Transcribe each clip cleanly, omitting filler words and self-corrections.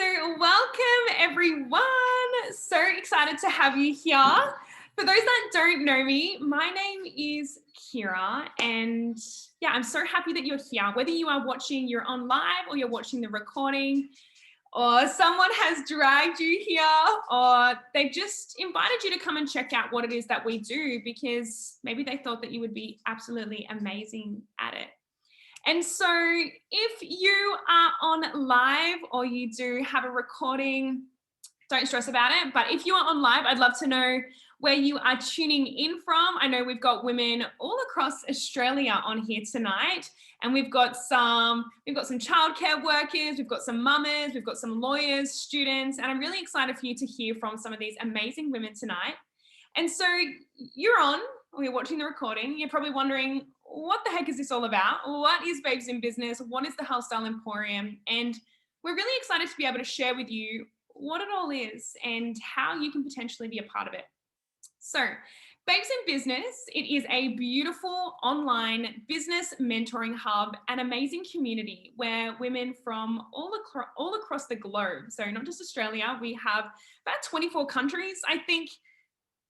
So, welcome everyone. So excited to have you here. For those that don't know me, my name is Kira, and yeah, I'm so happy that you're here. Whether you are watching, you're on live, or you're watching the recording, or someone has dragged you here, or they just invited you to come and check out what it is that we do because maybe they thought that you would be absolutely amazing at it. And so if you are on live or you do have a recording, don't stress about it. But if you are on live, I'd love to know where you are tuning in from. I know we've got women all across Australia on here tonight, and we've got some childcare workers, we've got some mamas, we've got some lawyers, students, and I'm really excited for you to hear from some of these amazing women tonight. And so you're on, or you're watching the recording, you're probably wondering, what the heck is this all about? What is Babes in Business? What is the Health Style Emporium? And we're really excited to be able to share with you what it all is and how you can potentially be a part of it. So, Babes in Business, it is a beautiful online business mentoring hub and amazing community where women from all across the globe, so not just Australia, we have about 24 countries, I think,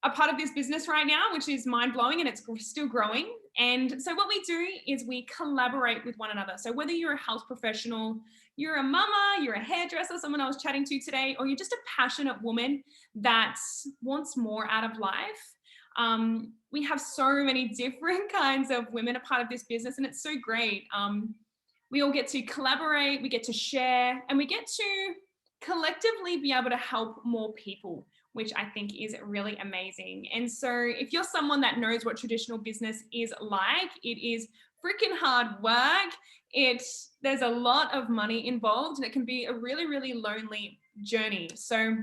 a part of this business right now, which is mind blowing and it's still growing. And so what we do is we collaborate with one another. So whether you're a health professional, you're a mama, you're a hairdresser, someone I was chatting to today, or you're just a passionate woman that wants more out of life, we have so many different kinds of women a part of this business, and it's so great. We all get to collaborate, we get to share, and we get to collectively be able to help more people, which I think is really amazing. And so if you're someone that knows what traditional business is like, it is freaking hard work. There's a lot of money involved, and it can be a really, really lonely journey. So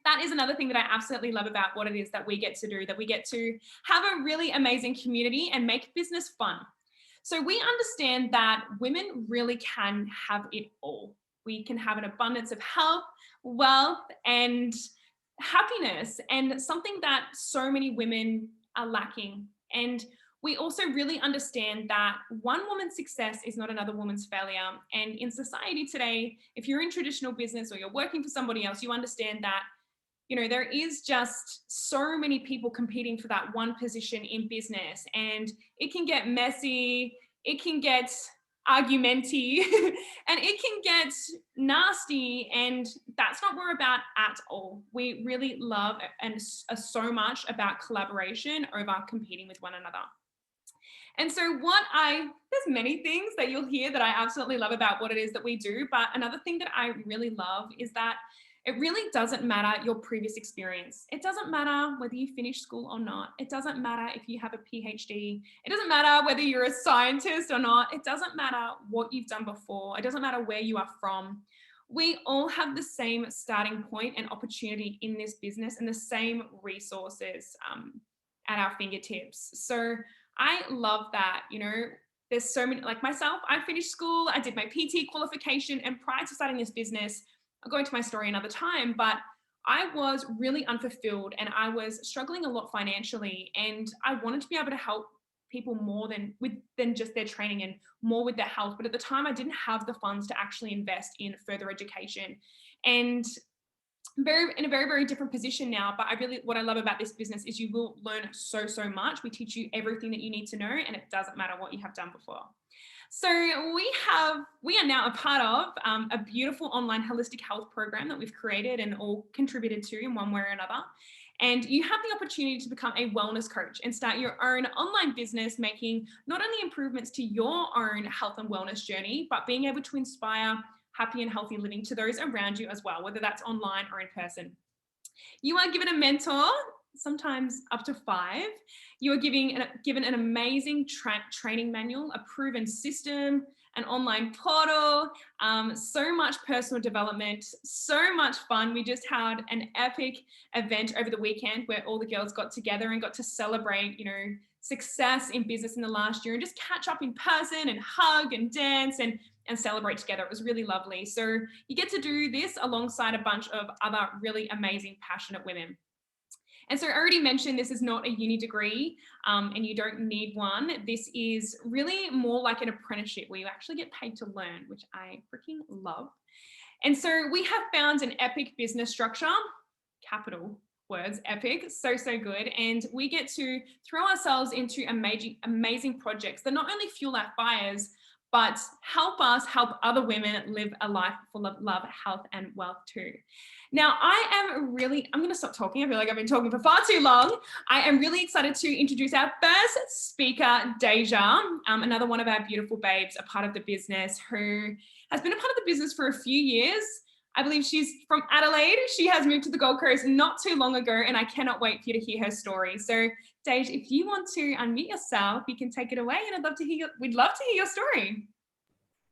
that is another thing that I absolutely love about what it is that we get to do, that we get to have a really amazing community and make business fun. So we understand that women really can have it all. We can have an abundance of health, wealth, and happiness, and something that so many women are lacking. And we also really understand that one woman's success is not another woman's failure. And in society today, if you're in traditional business or you're working for somebody else, you understand that there is just so many people competing for that one position in business, and it can get messy, it can get argumenty, and it can get nasty, and that's not what we're about at all. We really love and are so much about collaboration over competing with one another. And so there's many things that you'll hear that I absolutely love about what it is that we do, but another thing that I really love is that it really doesn't matter your previous experience. It doesn't matter whether you finished school or not. It doesn't matter if you have a PhD. It doesn't matter whether you're a scientist or not. It doesn't matter what you've done before. It doesn't matter where you are from. We all have the same starting point and opportunity in this business and the same resources at our fingertips. So I love that, there's so many, like myself, I finished school, I did my PT qualification, and prior to starting this business, I'll go into my story another time, but I was really unfulfilled and I was struggling a lot financially, and I wanted to be able to help people more than just their training and more with their health. But at the time, I didn't have the funds to actually invest in further education, and in a very, very different position now. But what I love about this business is you will learn so much. We teach you everything that you need to know, and it doesn't matter what you have done before. So we are now a part of a beautiful online holistic health program that we've created and all contributed to in one way or another. And you have the opportunity to become a wellness coach and start your own online business, making not only improvements to your own health and wellness journey, but being able to inspire happy and healthy living to those around you as well, whether that's online or in person. You are given a mentor, sometimes up to 5. You are given an amazing training manual, a proven system, an online portal, so much personal development, so much fun. We just had an epic event over the weekend where all the girls got together and got to celebrate, success in business in the last year and just catch up in person and hug and dance and celebrate together. It was really lovely. So you get to do this alongside a bunch of other really amazing, passionate women. And so I already mentioned this is not a uni degree and you don't need one. This is really more like an apprenticeship where you actually get paid to learn, which I freaking love. And so we have found an epic business structure, capital words, epic, so good. And we get to throw ourselves into amazing projects that not only fuel our fires, but help us help other women live a life full of love, health, and wealth too. Now, I'm going to stop talking. I feel like I've been talking for far too long. I am really excited to introduce our first speaker, Deja, another one of our beautiful babes, a part of the business, who has been a part of the business for a few years. I believe she's from Adelaide. She has moved to the Gold Coast not too long ago, and I cannot wait for you to hear her story. So, Dej, if you want to unmute yourself, you can take it away, and we'd love to hear your story.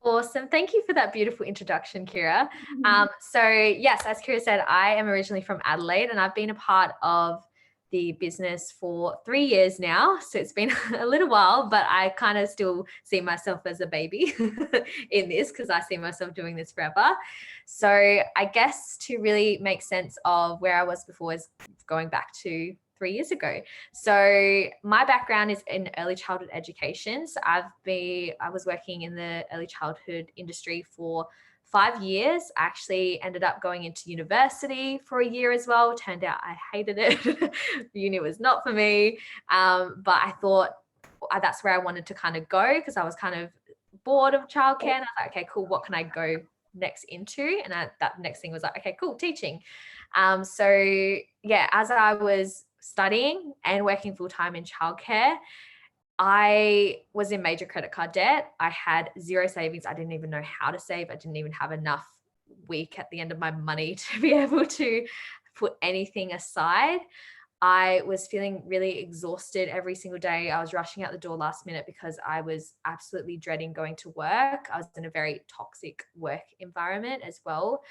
Awesome. Thank you for that beautiful introduction, Kira. So yes, as Kira said, I am originally from Adelaide, and I've been a part of the business for 3 years now. So it's been a little while, but I kind of still see myself as a baby in this, because I see myself doing this forever. So I guess to really make sense of where I was before is going back to 3 years ago. So my background is in early childhood education. So I was working in the early childhood industry for 5 years. I actually ended up going into university for a year as well. Turned out I hated it. Uni was not for me. But I thought that's where I wanted to kind of go, because I was kind of bored of childcare. And I was like, okay, cool. What can I go next into? And that next thing was like, okay, cool, teaching. So yeah, as I was studying and working full-time in childcare, I was in major credit card debt. I had zero savings. I didn't even know how to save. I didn't even have enough week at the end of my money to be able to put anything aside. I was feeling really exhausted every single day. I was rushing out the door last minute because I was absolutely dreading going to work. I was in a very toxic work environment as well.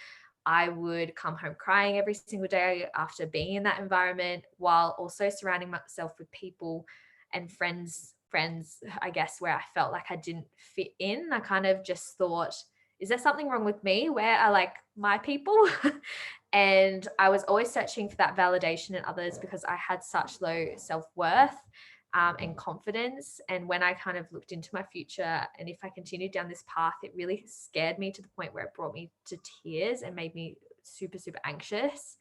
I would come home crying every single day after being in that environment, while also surrounding myself with people and friends, I guess, where I felt like I didn't fit in. I kind of just thought, is there something wrong with me? Where are like my people? And I was always searching for that validation in others, because I had such low self-worth and confidence. And when I kind of looked into my future, and if I continued down this path, it really scared me to the point where it brought me to tears and made me super, super anxious.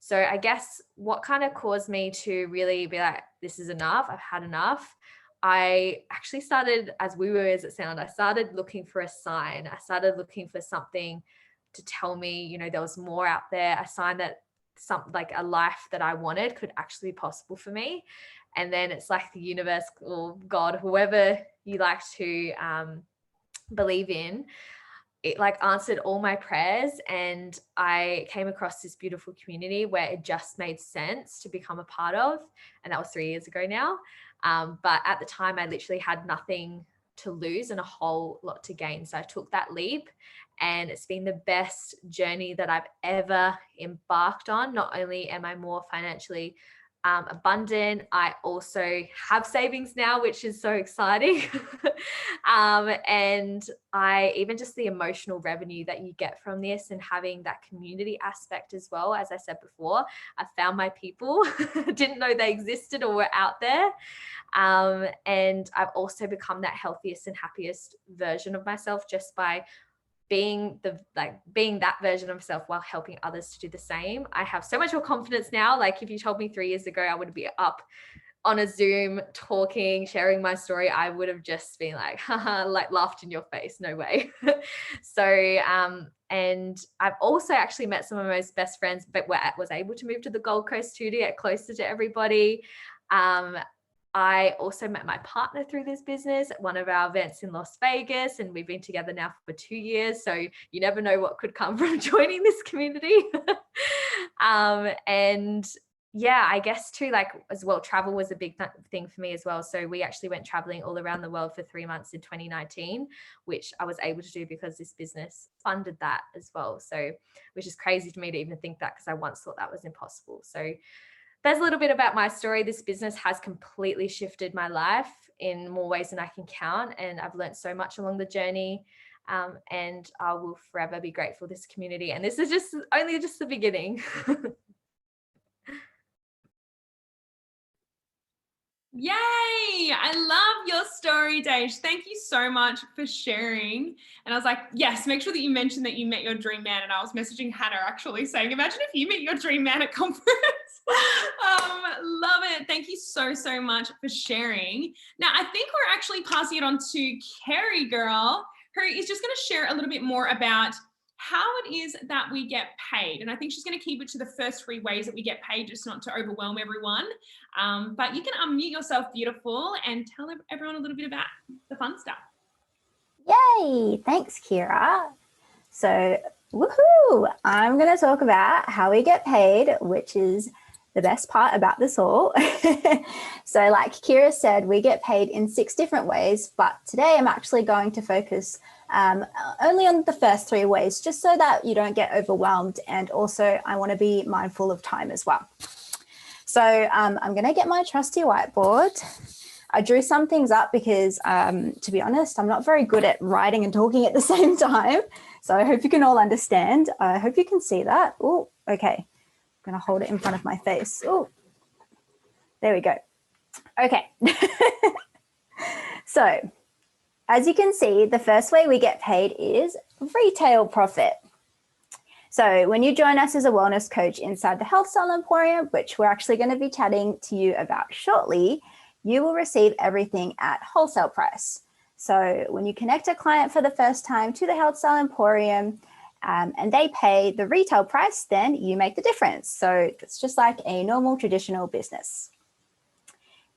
So I guess what kind of caused me to really be like, this is enough, I've had enough. I actually started, as woo-woo as it sounds, I started looking for a sign. I started looking for something to tell me, there was more out there, a sign that something like a life that I wanted could actually be possible for me. And then it's like the universe or God, whoever you like to believe in, it like answered all my prayers. And I came across this beautiful community where it just made sense to become a part of. And that was 3 years ago now. But at the time, I literally had nothing to lose and a whole lot to gain. So I took that leap, and it's been the best journey that I've ever embarked on. Not only am I more financially abundant, I also have savings now, which is so exciting. And I even just the emotional revenue that you get from this, and having that community aspect as well. As I said before, I found my people, didn't know they existed or were out there. And I've also become that healthiest and happiest version of myself just by being that version of myself while helping others to do the same. I have so much more confidence now. Like if you told me 3 years ago I would be up on a Zoom talking, sharing my story, I would have just been like, haha, like laughed in your face. No way. So, and I've also actually met some of my most best friends, but was able to move to the Gold Coast too, to get closer to everybody. I also met my partner through this business at one of our events in Las Vegas, and we've been together now for 2 years. So you never know what could come from joining this community. And yeah, I guess too, like as well, travel was a big thing for me as well. So we actually went traveling all around the world for 3 months in 2019, which I was able to do because this business funded that as well. So, which is crazy to me to even think that, because I once thought that was impossible. So there's a little bit about my story. This business has completely shifted my life in more ways than I can count. And I've learned so much along the journey. And I will forever be grateful for this community. And this is only just the beginning. Yay! I love your story, Dej. Thank you so much for sharing. And I was like, yes, make sure that you mention that you met your dream man. And I was messaging Hannah actually saying, imagine if you meet your dream man at conference. Love it. Thank you so, so much for sharing. Now, I think we're actually passing it on to Kerry Girl, who is just going to share a little bit more about how it is that we get paid. And I think she's going to keep it to the first 3 ways that we get paid, just not to overwhelm everyone. But you can unmute yourself, beautiful, and tell everyone a little bit about the fun stuff. Yay! Thanks, Kira. So, woohoo! I'm going to talk about how we get paid, which is the best part about this all. So, like Kira said, we get paid in 6 different ways, but today I'm actually going to focus only on the first 3 ways, just so that you don't get overwhelmed. And also, I want to be mindful of time as well. So I'm going to get my trusty whiteboard. I drew some things up because, to be honest, I'm not very good at writing and talking at the same time. So I hope you can all understand. I hope you can see that. Oh, okay. I'm going to hold it in front of my face. Oh, there we go. Okay. So as you can see, the first way we get paid is retail profit. So when you join us as a wellness coach inside the Health Style Emporium, which we're actually going to be chatting to you about shortly, you will receive everything at wholesale price. So when you connect a client for the first time to the Health Style Emporium and they pay the retail price, then you make the difference. So it's just like a normal traditional business.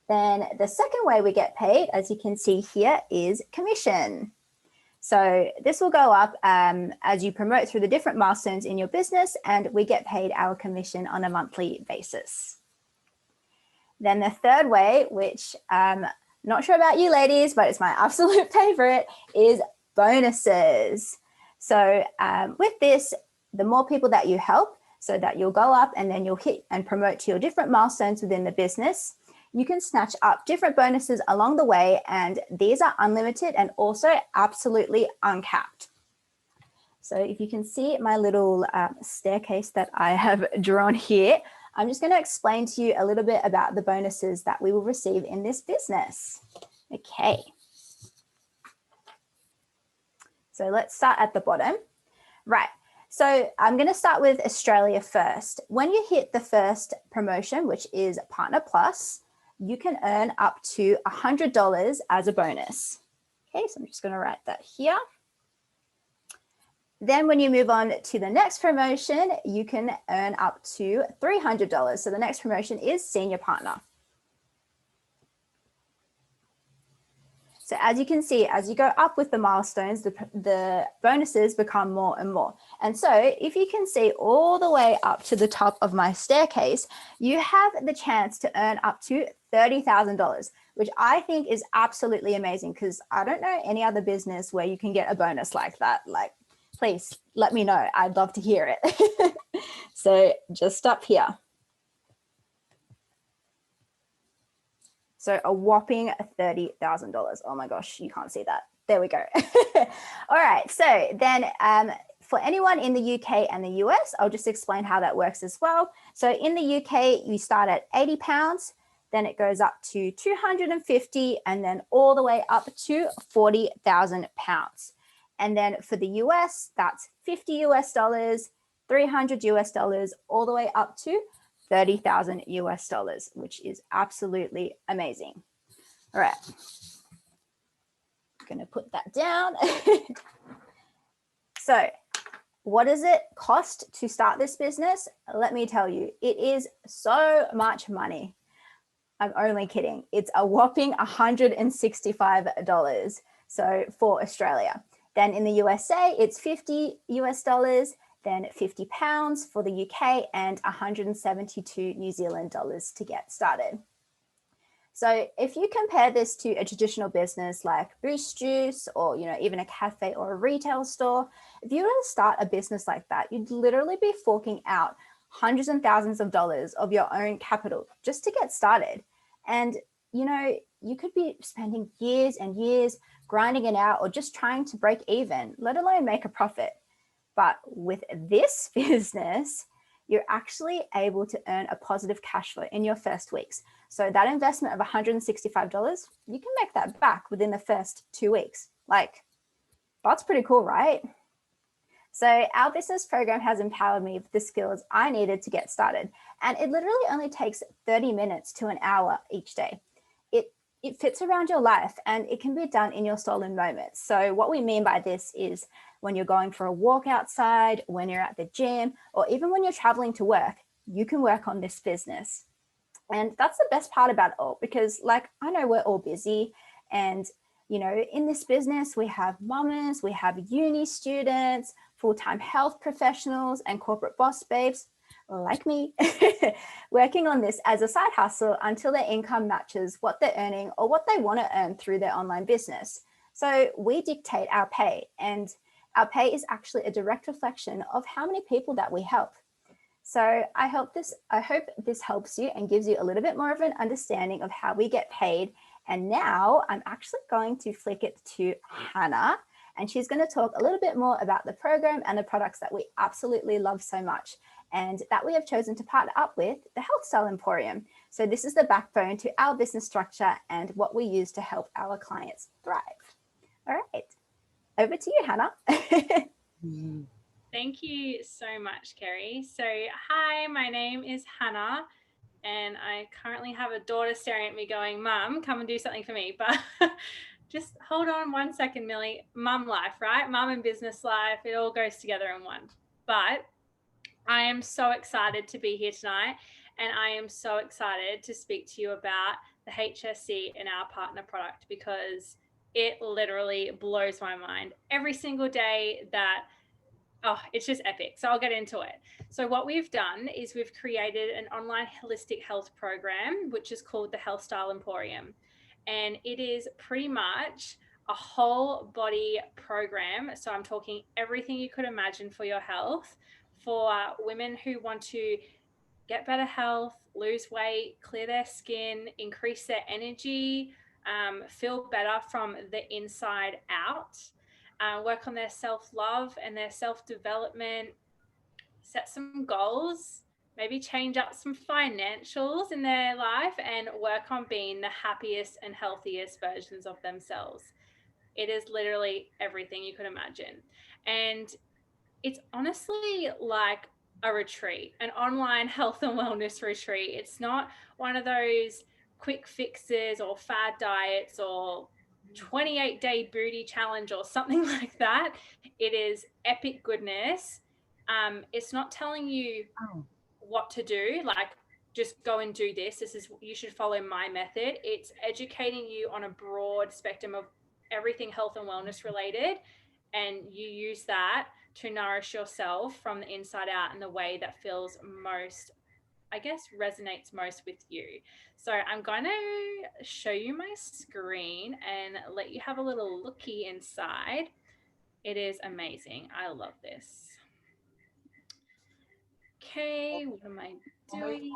Then the second way we get paid, as you can see here, is commission. So this will go up as you promote through the different milestones in your business, and we get paid our commission on a monthly basis. Then the third way, which I'm not sure about you ladies, but it's my absolute favorite, is bonuses. So with this, the more people that you help, so that you'll go up and then you'll hit and promote to your different milestones within the business, you can snatch up different bonuses along the way, and these are unlimited and also absolutely uncapped. So if you can see my little staircase that I have drawn here, I'm just going to explain to you a little bit about the bonuses that we will receive in this business. Okay. So let's start at the bottom. Right. So I'm going to start with Australia first. When you hit the first promotion, which is Partner Plus, you can earn up to $100 as a bonus. Okay, so I'm just going to write that here. Then when you move on to the next promotion, you can earn up to $300. So the next promotion is Senior Partner. So as you can see, as you go up with the milestones, the bonuses become more and more. And so if you can see all the way up to the top of my staircase, you have the chance to earn up to $30,000, which I think is absolutely amazing, because I don't know any other business where you can get a bonus like that. Like, please let me know. I'd love to hear it. So just up here. So a whopping $30,000. Oh my gosh, you can't see that. There we go. All right, so then for anyone in the UK and the US, I'll just explain how that works as well. So in the UK, you start at £80, then it goes up to 250, and then all the way up to £40,000. And then for the US, that's $50 US, $300 US, all the way up to $30,000 US, which is absolutely amazing. All right, I'm gonna put that down. So what does it cost to start this business? Let me tell you, it is so much money. I'm only kidding. It's a whopping $165. So for Australia. Then in the USA, it's $50 US, then £50 for the UK, and 172 New Zealand dollars to get started. So if you compare this to a traditional business like Boost Juice, or even a cafe or a retail store, if you were to start a business like that, you'd literally be forking out hundreds and thousands of dollars of your own capital just to get started. And you could be spending years and years grinding it out, or just trying to break even, let alone make a profit. But with this business, you're actually able to earn a positive cash flow in your first weeks. So that investment of $165, you can make that back within the first 2 weeks. Like, that's pretty cool, right? So our business program has empowered me with the skills I needed to get started. And it literally only takes 30 minutes to an hour each day. It fits around your life and it can be done in your stolen moments. So what we mean by this is when you're going for a walk outside, when you're at the gym, or even when you're traveling to work, you can work on this business. And that's the best part about it all, because like, I know we're all busy and, you know, in this business, we have mamas, we have uni students, full-time health professionals and corporate boss babes like me working on this as a side hustle until their income matches what they're earning or what they want to earn through their online business. So we dictate our pay, and our pay is actually a direct reflection of how many people that we help. So I hope this helps you and gives you a little bit more of an understanding of how we get paid. And now I'm actually going to flick it to Hannah, and she's going to talk a little bit more about the program and the products that we absolutely love so much and that we have chosen to partner up with the Health Style Emporium. So this is the backbone to our business structure and what we use to help our clients thrive. All right, over to you, Hannah. Thank you so much, Kerry. So hi, my name is Hannah, and I currently have a daughter staring at me going, Mum, come and do something for me. But just hold on 1 second, Millie. Mum life, right? Mum and business life, it all goes together in one. But I am so excited to be here tonight, and I am so excited to speak to you about the HSC and our partner product, because it literally blows my mind every single day that, it's just epic. So I'll get into it. So what we've done is we've created an online holistic health program, which is called the Health Style Emporium. And it is pretty much a whole body program. So I'm talking everything you could imagine for your health, for women who want to get better health, lose weight, clear their skin, increase their energy, feel better from the inside out, work on their self-love and their self-development, set some goals, maybe change up some financials in their life, and work on being the happiest and healthiest versions of themselves. It is literally everything you could imagine. And it's honestly like a retreat, an online health and wellness retreat. It's not one of those quick fixes or fad diets or 28-day booty challenge or something like that. It is epic goodness. It's not telling you what to do, like just go and do this. This is, you should follow my method. It's educating you on a broad spectrum of everything health and wellness related, and you use that to nourish yourself from the inside out in the way that feels most, I guess, resonates most with you. So I'm going to show you my screen and let you have a little looky inside. It is amazing. I love this. Okay, what am I doing?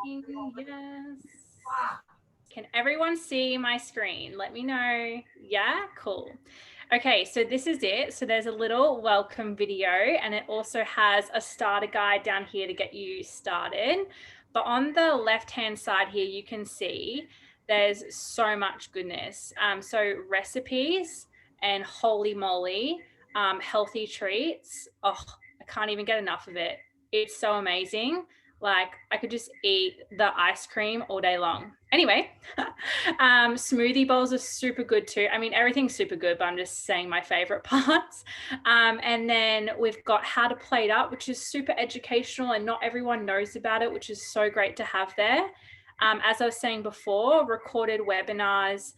Yes. Can everyone see my screen? Let me know. Yeah, cool. Okay, so this is it. So there's a little welcome video, and it also has a starter guide down here to get you started. But on the left-hand side here, you can see there's so much goodness. So recipes and holy moly, healthy treats. Oh, I can't even get enough of it. It's so amazing. Like, I could just eat the ice cream all day long. Anyway, smoothie bowls are super good too. I mean, everything's super good, but I'm just saying my favorite parts. And then we've got how to plate up, which is super educational and not everyone knows about it, which is so great to have there. As I was saying before, recorded webinars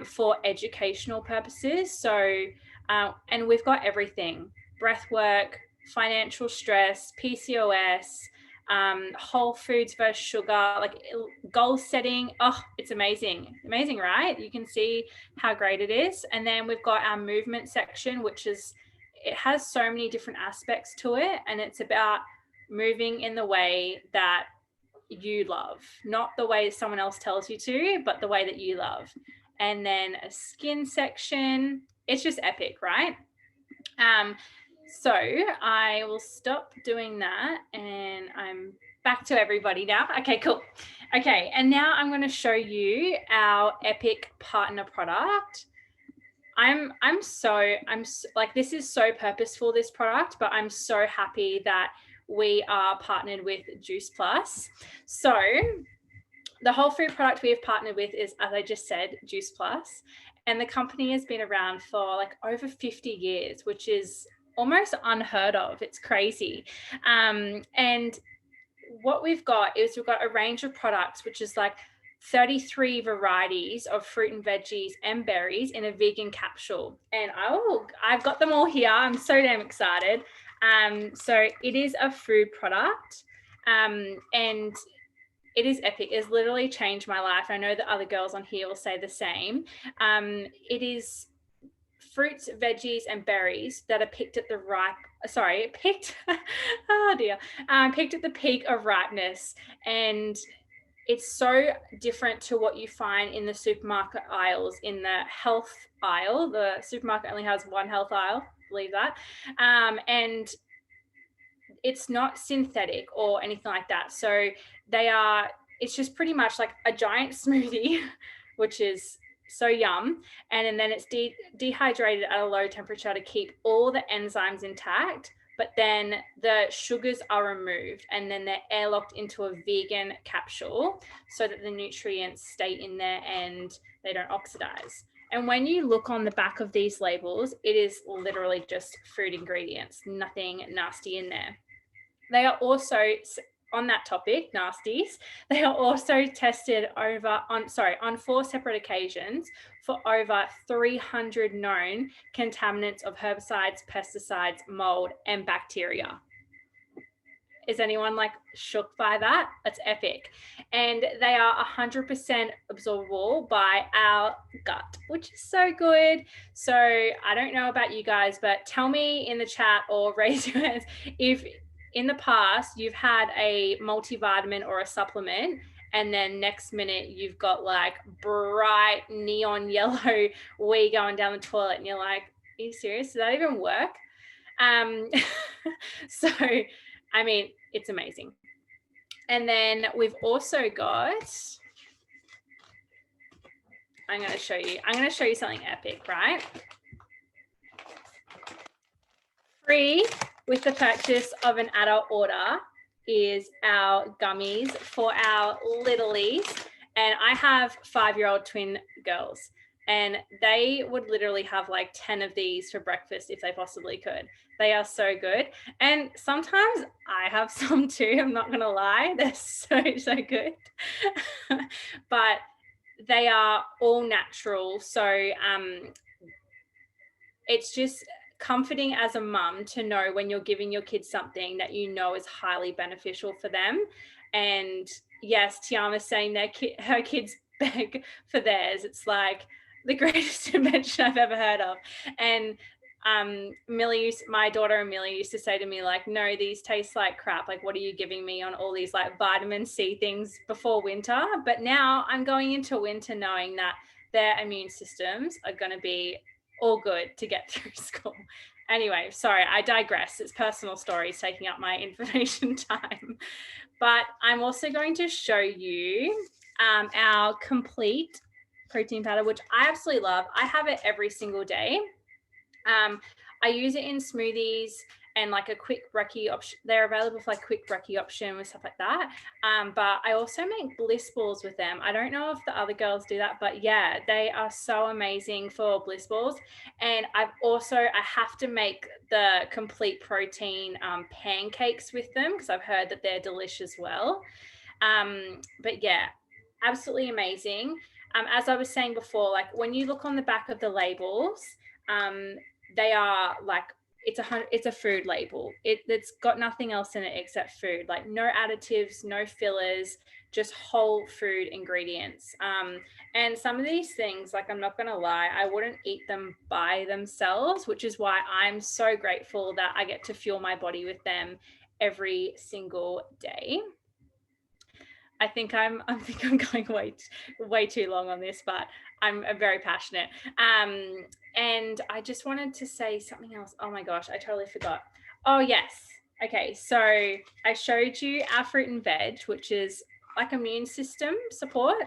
for educational purposes. So, and we've got everything: breath work, financial stress, PCOS, whole foods versus sugar, like goal setting. Oh, it's amazing. Amazing, right? You can see how great it is. And then we've got our movement section, which is, it has so many different aspects to it. And it's about moving in the way that you love, not the way someone else tells you to, but the way that you love. And then a skin section. It's just epic, right? So I will stop doing that and I'm back to everybody now. Okay, cool. Okay, and now I'm going to show you our Epic partner product. I'm like, this is so purposeful, this product, but I'm so happy that we are partnered with Juice Plus. So the whole food product we have partnered with is, as I just said, Juice Plus. And the company has been around for like over 50 years, which is almost unheard of. It's crazy. And what we've got is we've got a range of products, which is like 33 varieties of fruit and veggies and berries in a vegan capsule. And I've got them all here. I'm so damn excited. So it is a food product. And it is epic. It's literally changed my life. I know that other girls on here will say the same. It is fruits, veggies, and berries that are picked at the picked at the peak of ripeness. And it's so different to what you find in the supermarket aisles. In the health aisle, the supermarket only has one health aisle, believe that. And it's not synthetic or anything like that. So it's just pretty much like a giant smoothie, which is so yum. And then it's dehydrated at a low temperature to keep all the enzymes intact, but then the sugars are removed and then they're airlocked into a vegan capsule so that the nutrients stay in there and they don't oxidize. And when you look on the back of these labels, it is literally just food ingredients, nothing nasty in there. They are also, on that topic, nasties, they are also tested on 4 separate occasions for over 300 known contaminants of herbicides, pesticides, mold, and bacteria. Is anyone like shook by that? That's epic. And they are 100% absorbable by our gut, which is so good. So I don't know about you guys, but tell me in the chat or raise your hands if in the past you've had a multivitamin or a supplement and then next minute you've got like bright neon yellow wee going down the toilet and you're like, are you serious? Does that even work? So, I mean, it's amazing. And then we've also got, I'm going to show you something epic, right? Free with the purchase of an adult order is our gummies for our littlies. And I have 5-year-old twin girls and they would literally have like 10 of these for breakfast if they possibly could. They are so good. And sometimes I have some too, I'm not going to lie. They're so good. But they are all natural. So it's just comforting as a mum to know when you're giving your kids something that you know is highly beneficial for them. And yes, Tiama's saying her kids beg for theirs. It's like the greatest invention I've ever heard of. And my daughter Amelia used to say to me like, no, these taste like crap. Like, what are you giving me on all these like vitamin C things before winter? But now I'm going into winter knowing that their immune systems are going to be all good to get through school. Anyway, sorry, I digress. It's personal stories taking up my information time. But I'm also going to show you our complete protein powder, which I absolutely love. I have it every single day. I use it in smoothies and like a quick brekkie option. They're available for like quick brekkie option with stuff like that. But I also make bliss balls with them. I don't know if the other girls do that, but yeah, they are so amazing for bliss balls. And I have to make the complete protein pancakes with them because I've heard that they're delicious well. But yeah, absolutely amazing. As I was saying before, like when you look on the back of the labels, they are like, it's a food label. It's got nothing else in it except food, like no additives, no fillers, just whole food ingredients. And some of these things, like I'm not going to lie, I wouldn't eat them by themselves, which is why I'm so grateful that I get to fuel my body with them every single day. I think I'm going way too long on this, but I'm very passionate. And I just wanted to say something else. Oh my gosh, I totally forgot. Oh yes. Okay, so I showed you our fruit and veg, which is like immune system support,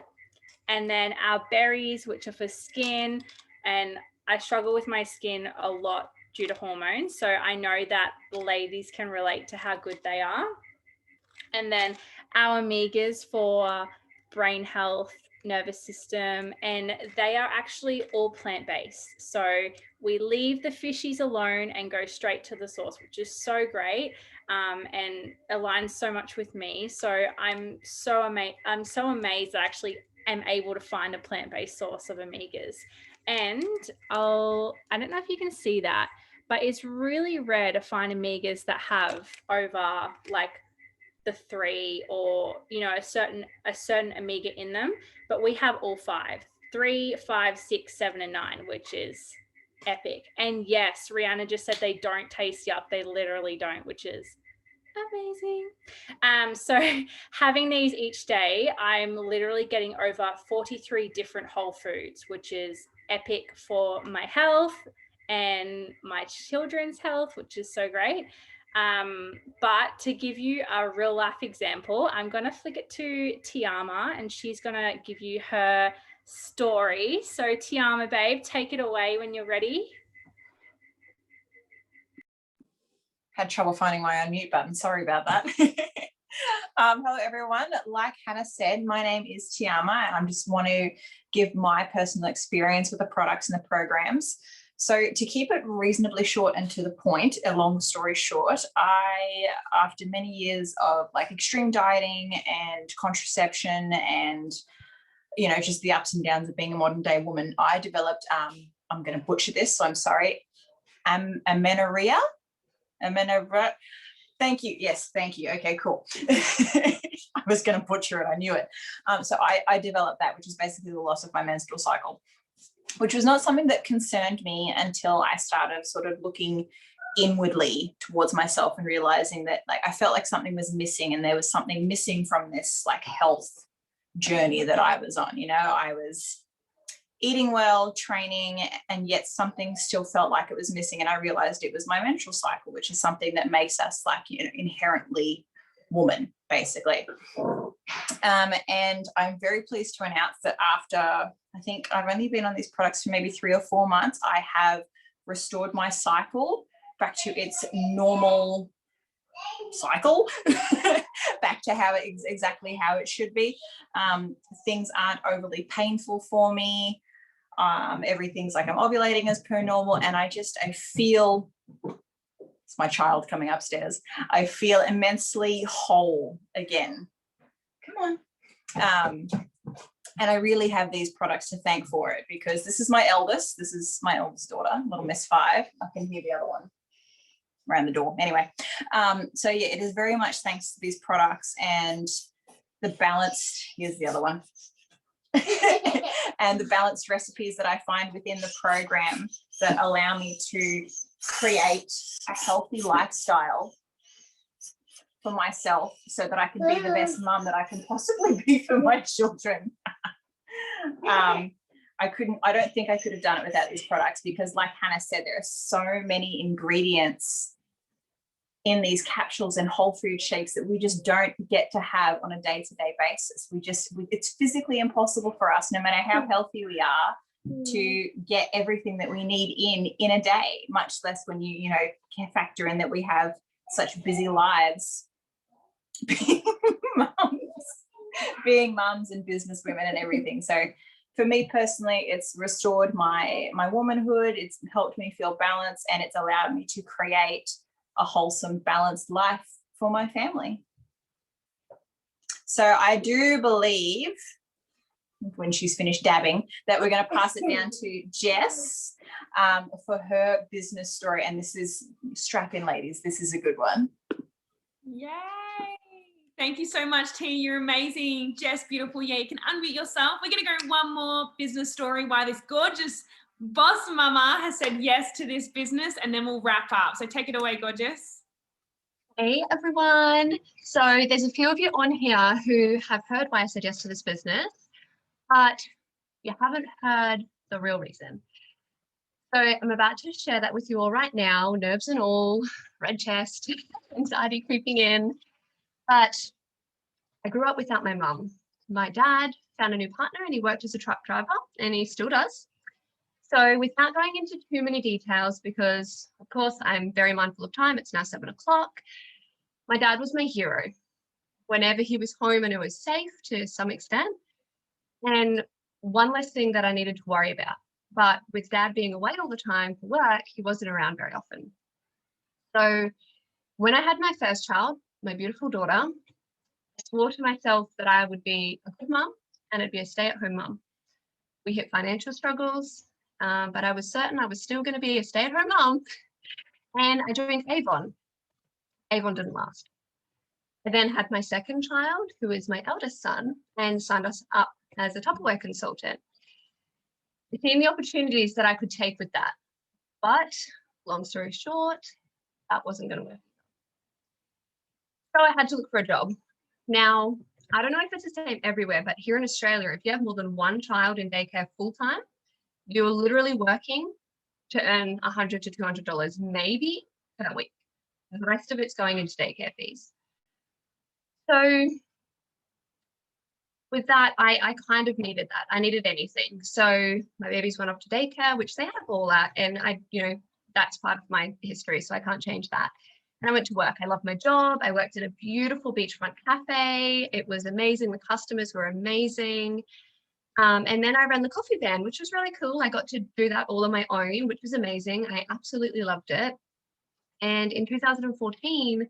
and then our berries, which are for skin. And I struggle with my skin a lot due to hormones, so I know that ladies can relate to how good they are. And then our omegas for brain health, nervous system, and they are actually all plant-based. So we leave the fishies alone and go straight to the source, which is so great, and aligns so much with me. So I'm so amazed that I actually am able to find a plant-based source of omegas. And I don't know if you can see that, but it's really rare to find omegas that have over like the 3 or a certain omega in them, but we have all 5, 3, 5, 6, 7 and 9, which is epic. And yes, Rihanna just said they don't taste yuck. They literally don't, which is amazing. So having these each day, I'm literally getting over 43 different whole foods, which is epic for my health and my children's health, which is so great. But to give you a real life example, I'm going to flick it to Tiama and she's going to give you her story. So Tiama, babe, take it away when you're ready. Had trouble finding my unmute button. Sorry about that. Hello, everyone. Like Hannah said, my name is Tiama, and I just want to give my personal experience with the products and the programs. So to keep it reasonably short and to the point, a long story short, after many years of like extreme dieting and contraception and, just the ups and downs of being a modern day woman, I developed, I'm going to butcher this, so I'm sorry, amenorrhea. Thank you. Yes, thank you. Okay, cool. I was going to butcher it. I knew it. So I developed that, which is basically the loss of my menstrual cycle, which was not something that concerned me until I started sort of looking inwardly towards myself and realizing that like I felt like something was missing, and there was something missing from this like health journey that I was on. I was eating well, training, and yet something still felt like it was missing. And I realized it was my menstrual cycle, which is something that makes us like, inherently woman, basically. And I'm very pleased to announce that after, I think I've only been on these products for maybe 3 or 4 months, I have restored my cycle back to its normal cycle, back to exactly how it should be. Things aren't overly painful for me. Everything's like I'm ovulating as per normal, and I feel, it's my child coming upstairs, I feel immensely whole again. Come on. And I really have these products to thank for it, because this is my eldest daughter, little Miss 5. I can hear the other one around the door. Anyway, so yeah, it is very much thanks to these products and the balanced, here's the other one, and the balanced recipes that I find within the program that allow me to create a healthy lifestyle for myself so that I can be the best mum that I can possibly be for my children. I don't think I could have done it without these products, because like Hannah said, there are so many ingredients in these capsules and whole food shakes that we just don't get to have on a day-to-day basis. It's physically impossible for us, no matter how healthy we are, to get everything that we need in a day, much less when you can factor in that we have such busy lives being mums and business women and everything. So for me personally, it's restored my womanhood, it's helped me feel balanced, and it's allowed me to create a wholesome, balanced life for my family. So I do believe, when she's finished dabbing, that we're going to pass it down to Jess for her business story. And this is, strap in ladies, this is a good one. Yay. Thank you so much, T. You're amazing. Jess, beautiful. Yeah, you can unmute yourself. We're going to go one more business story why this gorgeous boss mama has said yes to this business, and then we'll wrap up. So take it away, gorgeous. Hey everyone. So there's a few of you on here who have heard why I said yes to this business, but you haven't heard the real reason. So I'm about to share that with you all right now, nerves and all, red chest, anxiety creeping in. But I grew up without my mum. My dad found a new partner and he worked as a truck driver, and he still does. So without going into too many details, because of course I'm very mindful of time, it's now 7 o'clock. My dad was my hero. Whenever he was home and it was safe to some extent, and one less thing that I needed to worry about. But with dad being away all the time for work, he wasn't around very often. So when I had my first child, my beautiful daughter, I swore to myself that I would be a good mum and I'd be a stay-at-home mum. We hit financial struggles, but I was certain I was still going to be a stay-at-home mum, and I joined Avon. Avon didn't last. I then had my second child, who is my eldest son, and signed us up as a Tupperware consultant. I seen the opportunities that I could take with that, but long story short, that wasn't going to work. So I had to look for a job. Now, I don't know if it's the same everywhere, but here in Australia, if you have more than one child in daycare full-time, you're literally working to earn $100 to $200 maybe per week. The rest of it's going into daycare fees. So with that, I kind of needed that. I needed anything. So my babies went off to daycare, which they have all at, and that's part of my history, so I can't change that. And I went to work. I loved my job. I worked at a beautiful beachfront cafe. It was amazing. The customers were amazing. And then I ran the coffee van, which was really cool. I got to do that all on my own, which was amazing. I absolutely loved it. And in 2014,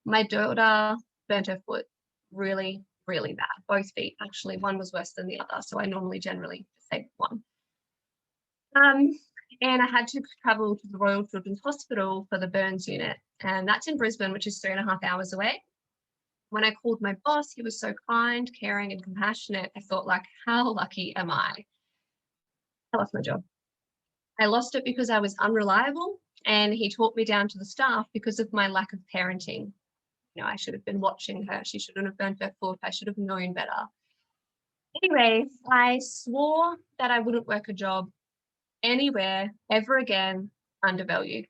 my daughter burnt her foot really, really bad. Both feet, actually. One was worse than the other. So I normally generally say one. And I had to travel to the Royal Children's Hospital for the burns unit. And that's in Brisbane, which is 3.5 hours away. When I called my boss, he was so kind, caring, and compassionate. I thought, like, how lucky am I? I lost my job. I lost it because I was unreliable, and he taught me down to the staff because of my lack of parenting. I should have been watching her. She shouldn't have burnt her foot. I should have known better. Anyway, I swore that I wouldn't work a job anywhere ever again undervalued.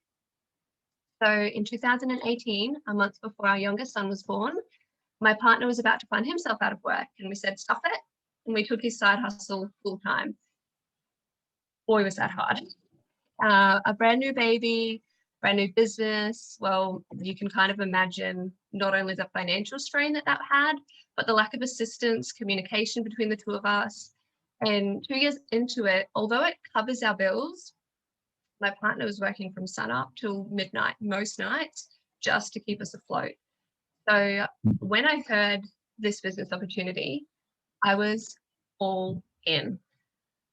So in 2018, a month before our youngest son was born, my partner was about to find himself out of work, and we said, stuff it. And we took his side hustle full time. Boy, was that hard. A brand new baby, brand new business. Well, you can kind of imagine not only the financial strain that had, but the lack of assistance, communication between the two of us. And 2 years into it, although it covers our bills, my partner was working from sunup till midnight most nights just to keep us afloat. So when I heard this business opportunity, I was all in.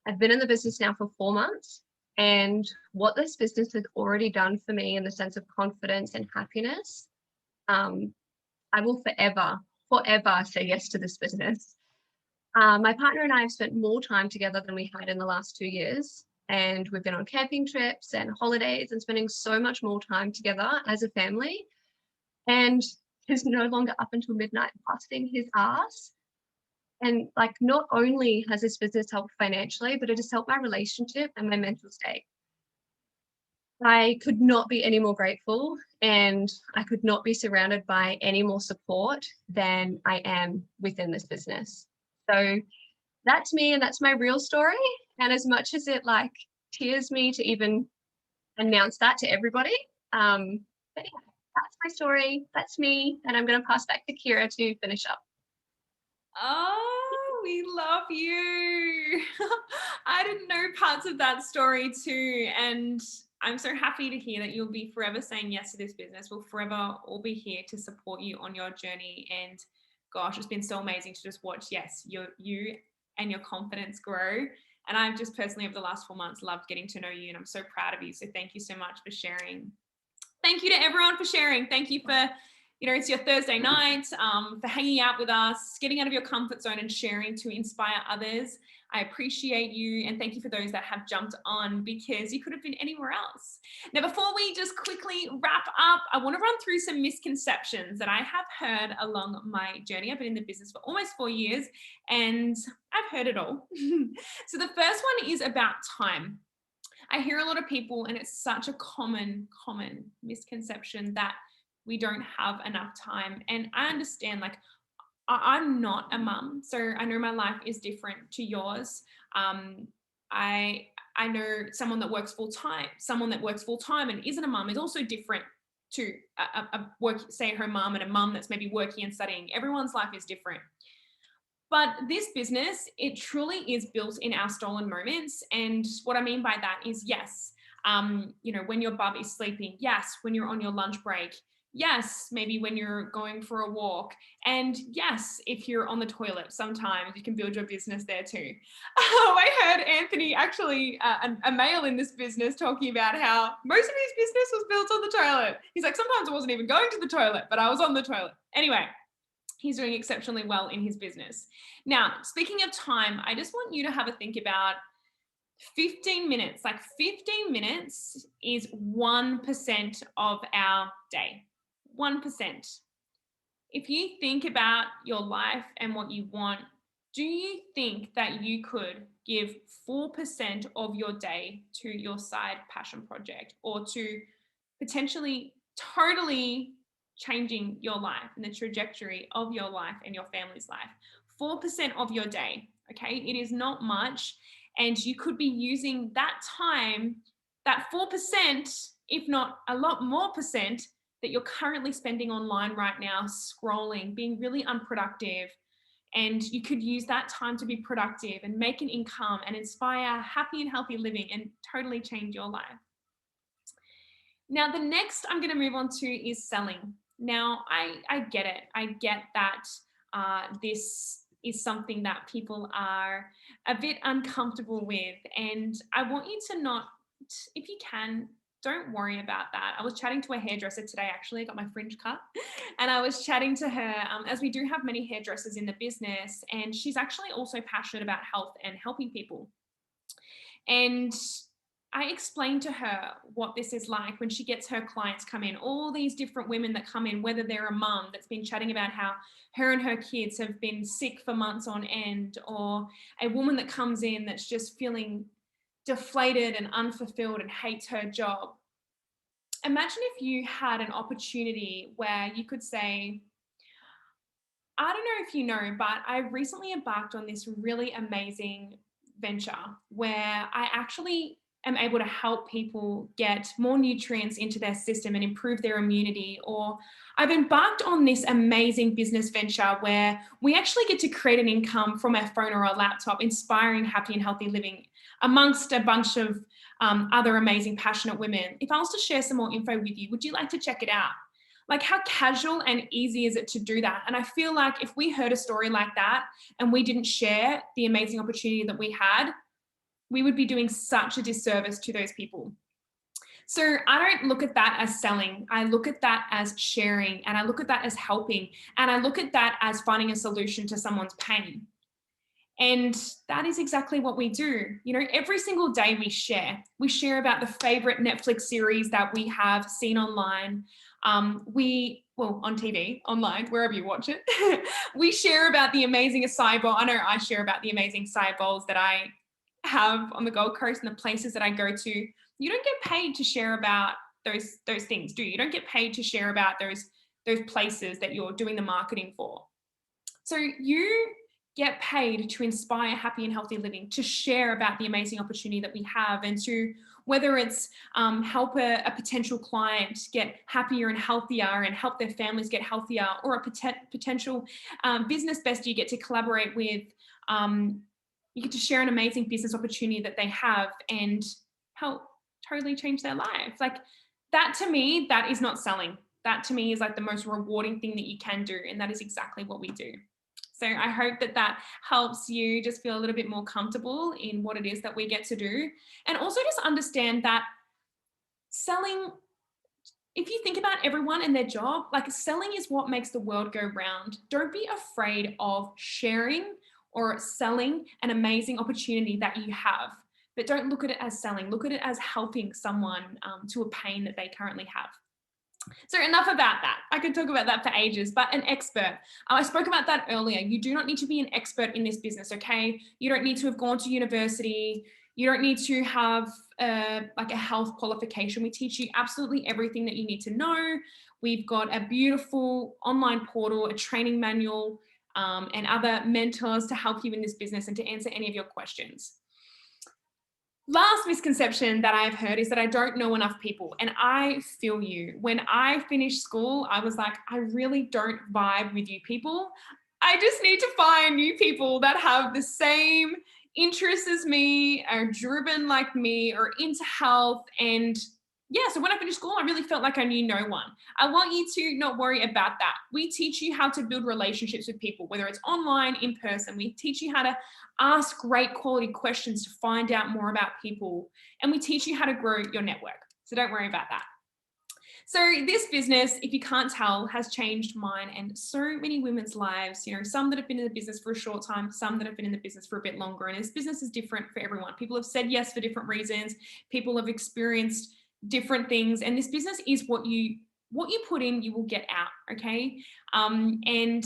I've been in the business now for 4 months, and what this business has already done for me in the sense of confidence and happiness, I will forever say yes to this business. My partner and I have spent more time together than we had in the last 2 years, and we've been on camping trips and holidays and spending so much more time together as a family. And he's no longer up until midnight busting his ass. And like, not only has this business helped financially, but it has helped my relationship and my mental state. I could not be any more grateful, and I could not be surrounded by any more support than I am within this business. So that's me, and that's my real story. And as much as it like tears me to even announce that to everybody, but yeah, that's my story. That's me. And I'm going to pass back to Kira to finish up. Oh, we love you. I didn't know parts of that story too. And I'm so happy to hear that you'll be forever saying yes to this business. We'll forever all be here to support you on your journey. And gosh, it's been so amazing to just watch, yes, you and your confidence grow. And I've just personally, over the last 4 months, loved getting to know you. And I'm so proud of you. So thank you so much for sharing. Thank you to everyone for sharing. Thank you for you know, it's your Thursday night, for hanging out with us, getting out of your comfort zone and sharing to inspire others. I appreciate you, and thank you for those that have jumped on, because you could have been anywhere else. Now, before we just quickly wrap up, I want to run through some misconceptions that I have heard along my journey. I've been in the business for almost 4 years, and I've heard it all. So the first one is about time. I hear a lot of people, and it's such a common misconception that we don't have enough time. And I understand, like, I'm not a mum, so I know my life is different to yours. I know someone that works full time. Someone that works full time and isn't a mum is also different to a stay-at-home mum and a mum that's maybe working and studying. Everyone's life is different. But this business, it truly is built in our stolen moments. And what I mean by that is, yes, you know, when your bub is sleeping, yes, when you're on your lunch break, yes, maybe when you're going for a walk, and yes, if you're on the toilet, sometimes you can build your business there too. I heard Anthony, actually a male in this business, talking about how most of his business was built on the toilet. He's like, sometimes I wasn't even going to the toilet, but I was on the toilet. Anyway, he's doing exceptionally well in his business. Now, speaking of time, I just want you to have a think about 15 minutes. Like 15 minutes is 1% of our day. 1%. If you think about your life and what you want, do you think that you could give 4% of your day to your side passion project, or to potentially totally changing your life and the trajectory of your life and your family's life? 4% of your day, okay? It is not much, and you could be using that time, that 4%, if not a lot more percent, that you're currently spending online right now, scrolling, being really unproductive. And you could use that time to be productive and make an income and inspire happy and healthy living and totally change your life. Now, the next I'm going to move on to is selling. Now, I get it. I get that this is something that people are a bit uncomfortable with. And I want you to not, if you can, don't worry about that. I was chatting to a hairdresser today, actually. I got my fringe cut, and I was chatting to her, as we do have many hairdressers in the business, and she's actually also passionate about health and helping people. And I explained to her what this is like when she gets her clients come in, all these different women that come in, whether they're a mum that's been chatting about how her and her kids have been sick for months on end, or a woman that comes in that's just feeling deflated and unfulfilled and hates her job. Imagine if you had an opportunity where you could say, I don't know if you know, but I recently embarked on this really amazing venture where I actually am able to help people get more nutrients into their system and improve their immunity. Or I've embarked on this amazing business venture where we actually get to create an income from our phone or our laptop, inspiring happy and healthy living amongst a bunch of other amazing, passionate women. If I was to share some more info with you, would you like to check it out? Like, how casual and easy is it to do that? And I feel like if we heard a story like that and we didn't share the amazing opportunity that we had, we would be doing such a disservice to those people. So I don't look at that as selling. I look at that as sharing, and I look at that as helping, and I look at that as finding a solution to someone's pain. And that is exactly what we do. You know, every single day we share about the favorite Netflix series that we have seen online. On TV, online, wherever you watch it. We share about the amazing acai bowl. I know I share about the amazing acai bowls that I have on the Gold Coast and the places that I go to. You don't get paid to share about those things, do you? You don't get paid to share about those places that you're doing the marketing for. So you get paid to inspire happy and healthy living, to share about the amazing opportunity that we have, and to, whether it's help a potential client get happier and healthier and help their families get healthier, or a potential business bestie you get to collaborate with, you get to share an amazing business opportunity that they have and help totally change their life. Like, that to me, that is not selling. That to me is like the most rewarding thing that you can do. And that is exactly what we do. So I hope that helps you just feel a little bit more comfortable in what it is that we get to do. And also just understand that selling, if you think about everyone and their job, like selling is what makes the world go round. Don't be afraid of sharing or selling an amazing opportunity that you have, but don't look at it as selling. Look at it as helping someone to a pain that they currently have. So enough about that. I could talk about that for ages, but an expert. I spoke about that earlier. You do not need to be an expert in this business, okay? You don't need to have gone to university. You don't need to have like a health qualification. We teach you absolutely everything that you need to know. We've got a beautiful online portal, a training manual, and other mentors to help you in this business and to answer any of your questions. Last misconception that I've heard is that I don't know enough people, and I feel you. When I finished school, I was like, I really don't vibe with you people. I just need to find new people that have the same interests as me, are driven like me, or into health. And yeah, so when I finished school, I really felt like I knew no one. I want you to not worry about that. We teach you how to build relationships with people, whether it's online, in person. We teach you how to ask great quality questions to find out more about people. And we teach you how to grow your network. So don't worry about that. So this business, if you can't tell, has changed mine and so many women's lives. You know, some that have been in the business for a short time, some that have been in the business for a bit longer. And this business is different for everyone. People have said yes for different reasons. People have experienced different things. And this business is what you put in, you will get out, okay? And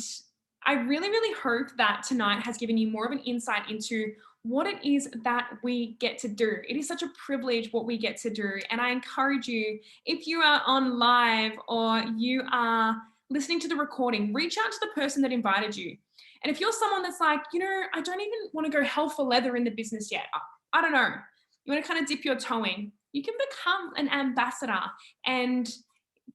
I really, really hope that tonight has given you more of an insight into what it is that we get to do. It is such a privilege what we get to do. And I encourage you, if you are on live or you are listening to the recording, reach out to the person that invited you. And if you're someone that's like, you know, I don't even want to go hell for leather in the business yet. I don't know. You want to kind of dip your toe in. You can become an ambassador and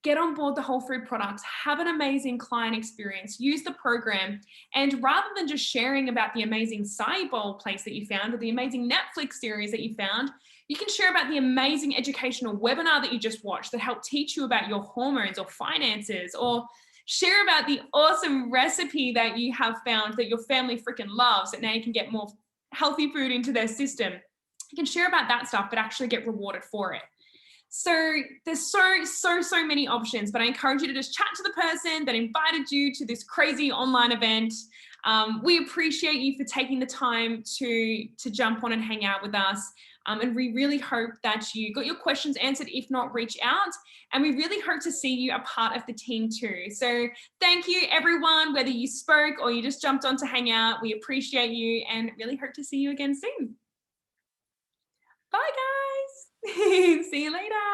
get on board the Whole Food Products, have an amazing client experience, use the program, and rather than just sharing about the amazing acai bowl place that you found or the amazing Netflix series that you found, you can share about the amazing educational webinar that you just watched that helped teach you about your hormones or finances, or share about the awesome recipe that you have found that your family freaking loves that now you can get more healthy food into their system. You can share about that stuff, but actually get rewarded for it. So there's so many options, but I encourage you to just chat to the person that invited you to this crazy online event. We appreciate you for taking the time to jump on and hang out with us. And we really hope that you got your questions answered. If not, reach out. And we really hope to see you a part of the team too. So thank you everyone, whether you spoke or you just jumped on to hang out. We appreciate you and really hope to see you again soon. Bye guys. See you later.